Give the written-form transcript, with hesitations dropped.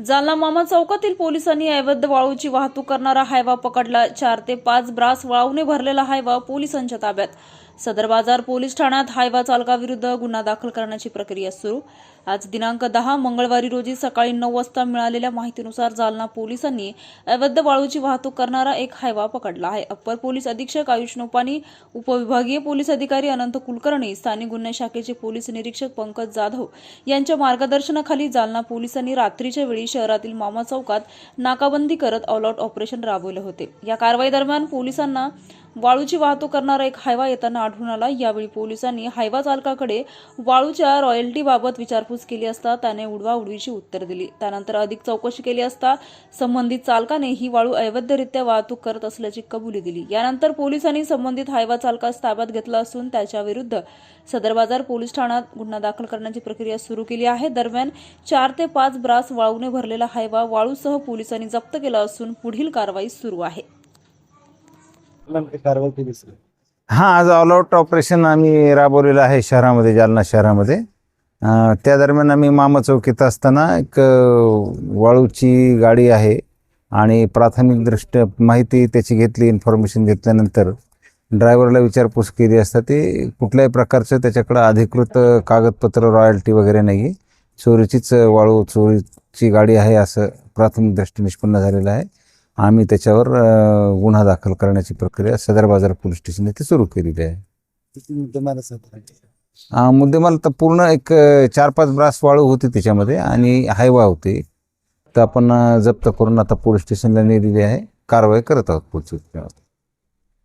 जालना मामा चौकातील पोलिसांनी अवैध वाळूची वाहतूक करणारा हायवा पकडला। 4 ते 5 ब्रास वाळूने भरलेला हायवा पोलिसांच्या ताब्यात। सदर बाजार पोलीस ठाण्यात हायवा चालकाविरुद्ध गुन्हा दाखल करण्याची प्रक्रिया सुरू। आज दिनांक 10 मंगळवारी रोजी सकाळी 9 वाजता मिळालेल्या माहितीनुसार जालना पोलिसांनी अवैध वाळूची वाहतूक करणारा एक हायवा पकडला आहे। अप्पर पोलीस अधीक्षक आयुष नोपानी, उपविभागीय पोलीस अधिकारी अनंत कुलकर्णी, स्थानिक गुन्हे शाखेचे पोलीस निरीक्षक पंकज जाधव यांच्या मार्गदर्शनाखाली जालना पोलिसांनी रात्रीच्या वेळी शहरातील मामा चौकात नाकाबंदी करत ऑल आउट ऑपरेशन राबवले होते। या कारवाई दरम्यान पोलिसांना वाळूची वाहतूक करणारा एक हायवा येताना आढळून आला। यावेळी पोलिसांनी हायवा चालकाकडे वाळूच्या रॉयल्टीबाबत विचारपूस केली असता त्याने उडवाउडवीची उत्तर दिली। त्यानंतर अधिक चौकशी केली असता संबंधित चालकाने ही वाळू अवैधरित्या वाहतूक करत असल्याची कबुली दिली। यानंतर पोलिसांनी संबंधित हायवा चालकास ताब्यात घेतला असून त्याच्या विरुद्ध सदर बाजार पोलीस ठाण्यात गुन्हा दाखल करण्याची प्रक्रिया सुरू केली आहे। दरम्यान 4 ते 5 ब्रास वाळूने भरलेला हायवा वाळूसह पोलिसांनी जप्त केला असून पुढील कारवाई सुरू आहे। आज ऑल आउट ऑपरेशन आम्ही राबवलेलं आहे शहरामध्ये, जालना शहरामध्ये। त्या दरम्यान आम्ही मामा चौकीत असताना एक वाळूची गाडी आहे आणि प्राथमिक दृष्ट्या माहिती त्याची घेतली। इन्फॉर्मेशन घेतल्यानंतर ड्रायव्हरला विचारपूस केली असता ते कुठल्याही प्रकारचं त्याच्याकडे अधिकृत कागदपत्र, रॉयल्टी वगैरे नाही, चोरीचीच वाळू, चोरीची गाडी आहे असं प्राथमिक दृष्टी निष्पन्न झालेलं आहे। आम्ही त्याच्यावर गुन्हा दाखल करण्याची प्रक्रिया सदर बाजार पोलीस स्टेशन येथे सुरू केलेली आहे। मुद्देमाल तर पूर्ण एक 4-5 ब्रास वाळू होती त्याच्यामध्ये आणि हायवा होती, तर आपण जप्त करून आता पोलीस स्टेशनला नेलेली आहे। कारवाई करत आहोत पुढची।